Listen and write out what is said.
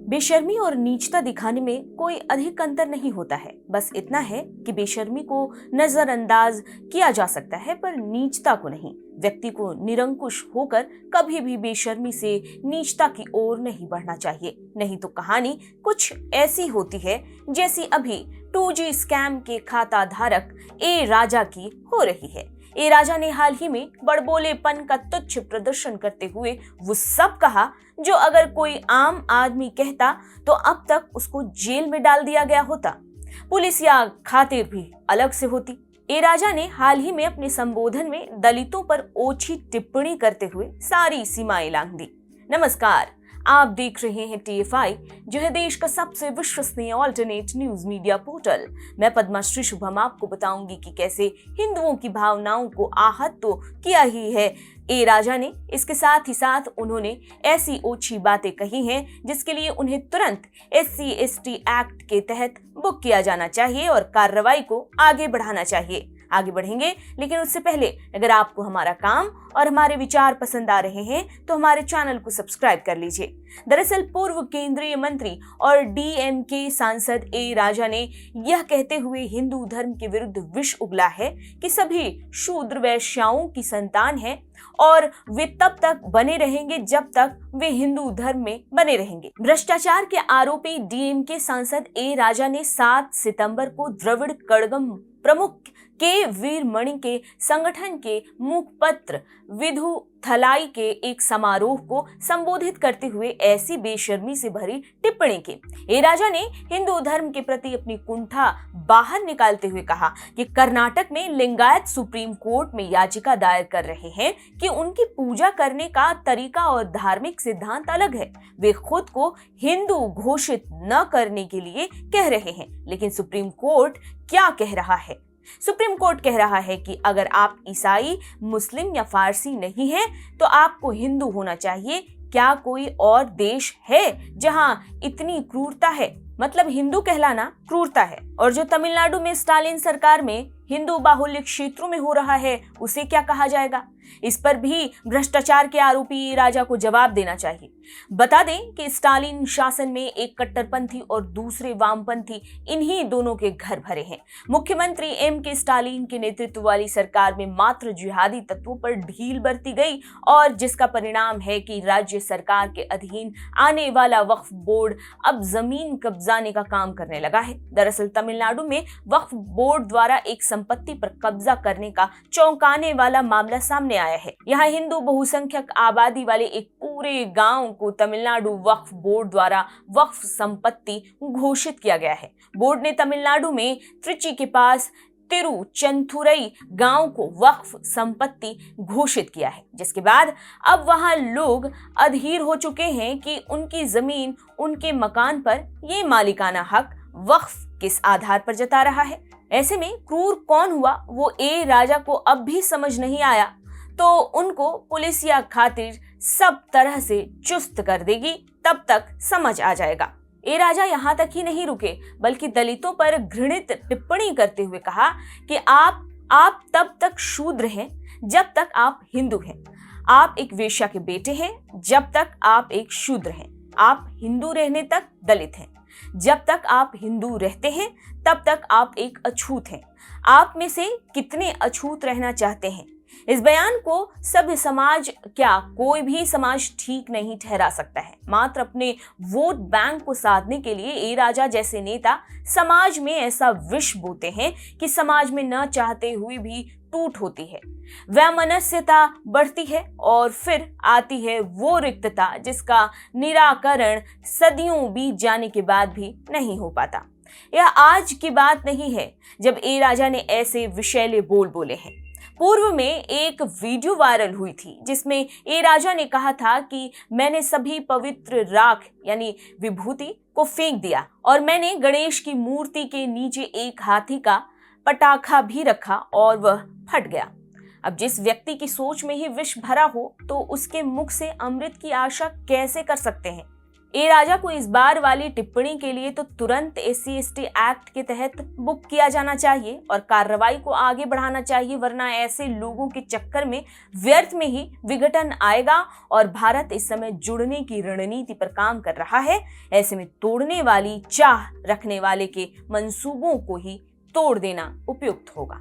बेशर्मी और नीचता दिखाने में कोई अधिक अंतर नहीं होता है। बस इतना है कि बेशर्मी को नजरअंदाज किया जा सकता है, पर नीचता को नहीं। व्यक्ति को निरंकुश होकर कभी भी बेशर्मी से नीचता की ओर नहीं बढ़ना चाहिए, नहीं तो कहानी कुछ ऐसी होती है जैसी अभी 2G स्कैम के खाता धारक ए राजा की हो रही है। ए राजा ने हाल ही में बड़बोलेपन का तुच्छ प्रदर्शन करते हुए वो सब कहा जो अगर कोई आम आदमी कहता तो अब तक उसको जेल में डाल दिया गया होता, पुलिस या खातिर भी अलग से होती। ए राजा ने हाल ही में अपने संबोधन में दलितों पर ओछी टिप्पणी करते हुए सारी सीमाएं लांघ दी। नमस्कार, आप देख रहे हैं TFI, जो है देश का सबसे विश्वसनीय ऑल्टरनेट न्यूज मीडिया पोर्टल। मैं पद्माश्री शुभम आपको बताऊंगी कि कैसे हिंदुओं की भावनाओं को आहत तो किया ही है ए राजा ने, इसके साथ ही साथ उन्होंने ऐसी ओछी बातें कही हैं जिसके लिए उन्हें तुरंत SC/ST एक्ट के तहत बुक किया जाना चाहिए और कार्रवाई को आगे बढ़ाना चाहिए। आगे बढ़ेंगे, लेकिन उससे पहले अगर आपको हमारा काम और हमारे विचार पसंद आ रहे हैं तो हमारे चैनल को सब्सक्राइब कर लीजिए। दरअसल पूर्व केंद्रीय मंत्री और DMK सांसद ए राजा ने यह कहते हुए हिंदू धर्म के विरुद्ध विष उगला है कि सभी शूद्र वैश्याओं की संतान हैं और वे तब तक बने रहेंगे जब तक वे हिंदू धर्म में बने रहेंगे। भ्रष्टाचार के आरोपी DMK सांसद ए राजा ने 7 सितंबर को द्रविड़ कड़गम प्रमुख के वीरमणि के संगठन के मुखपत्र विधु थलाई के एक समारोह को संबोधित करते हुए ऐसी बेशर्मी से भरी टिप्पणी की। ए राजा ने हिंदू धर्म के प्रति अपनी कुंठा बाहर निकालते हुए कहा कि कर्नाटक में लिंगायत सुप्रीम कोर्ट में याचिका दायर कर रहे हैं कि उनकी पूजा करने का तरीका और धार्मिक सिद्धांत अलग है। वे खुद को हिंदू घोषित न करने के लिए कह रहे हैं, लेकिन सुप्रीम कोर्ट क्या कह रहा है? सुप्रीम कोर्ट कह रहा है कि अगर आप ईसाई, मुस्लिम या फारसी नहीं हैं तो आपको हिंदू होना चाहिए। क्या कोई और देश है जहां इतनी क्रूरता है? मतलब हिंदू कहलाना क्रूरता है। और जो तमिलनाडु में स्टालिन सरकार में हिंदू बाहुल्य क्षेत्रों में हो रहा है उसे क्या कहा जाएगा? इस पर भी भ्रष्टाचार के आरोपी राजा को जवाब देना चाहिए। बता दें कि स्टालिन शासन में एक कट्टरपंथी और दूसरे वामपंथी, इन्हीं दोनों के घर भरे हैं। मुख्यमंत्री MK स्टालिन के नेतृत्व वाली सरकार में मात्र जिहादी तत्वों पर ढील बरती गई और जिसका परिणाम है कि राज्य सरकार के अधीन आने वाला वक्फ बोर्ड अब जमीन कब्जाने का काम करने लगा है। दरअसल तमिलनाडु में वक्फ बोर्ड द्वारा एक संपत्ति पर कब्जा करने का चौंकाने वाला मामला सामने आया है। यहाँ हिंदू बहुसंख्यक आबादी वाले एक पूरे गांव को तमिलनाडु वक्फ बोर्ड द्वारा वक्फ संपत्ति घोषित किया गया है। बोर्ड ने तमिलनाडु में त्रिची के पास तिरुचंथुरई गांव को वक्फ संपत्ति घोषित किया है, जिसके बाद अब वहां लोग अधीर हो चुके हैं कि उनकी जमीन, उनके मकान पर ये मालिकाना हक वक्फ किस आधार पर जता रहा है। ऐसे में क्रूर कौन हुआ वो ए राजा को अब भी समझ नहीं आया, तो उनको पुलिस या खातिर सब तरह से चुस्त कर देगी, तब तक समझ आ जाएगा। ए राजा यहाँ तक ही नहीं रुके, बल्कि दलितों पर घृणित टिप्पणी करते हुए कहा कि आप तब तक शूद्र हैं जब तक आप हिंदू हैं। आप एक वेश्या के बेटे हैं जब तक आप एक शूद्र हैं। आप हिंदू रहने तक दलित हैं। जब तक आप हिंदू रहते हैं तब तक आप एक अछूत हैं। आप में से कितने अछूत रहना चाहते हैं? इस बयान को सभ्य समाज, क्या कोई भी समाज ठीक नहीं ठहरा सकता है। मात्र अपने वोट बैंक को साधने के लिए ए राजा जैसे नेता समाज में ऐसा विष बोते हैं कि समाज में न चाहते हुए भी टूट होती है, वैमनस्यता बढ़ती है और फिर आती है वो रिक्तता जिसका निराकरण सदियों बीत जाने के बाद भी नहीं हो पाता। यह आज की बात नहीं है जब ए राजा ने ऐसे विषैले बोल बोले हैं। पूर्व में एक वीडियो वायरल हुई थी जिसमें ए राजा ने कहा था कि मैंने सभी पवित्र राख यानी विभूति को फेंक दिया और मैंने गणेश की मूर्ति के नीचे एक हाथी का पटाखा भी रखा और वह फट गया। अब जिस व्यक्ति की सोच में ही विष भरा हो तो उसके मुख से अमृत की आशा कैसे कर सकते हैं? ए राजा को इस बार वाली टिप्पणी के लिए तो तुरंत SC/ST एक्ट के तहत बुक किया जाना चाहिए और कार्रवाई को आगे बढ़ाना चाहिए, वरना ऐसे लोगों के चक्कर में व्यर्थ में ही विघटन आएगा और भारत इस समय जुड़ने की रणनीति पर काम कर रहा है। ऐसे में तोड़ने वाली चाह रखने वाले के मंसूबों को ही तोड़ देना उपयुक्त होगा।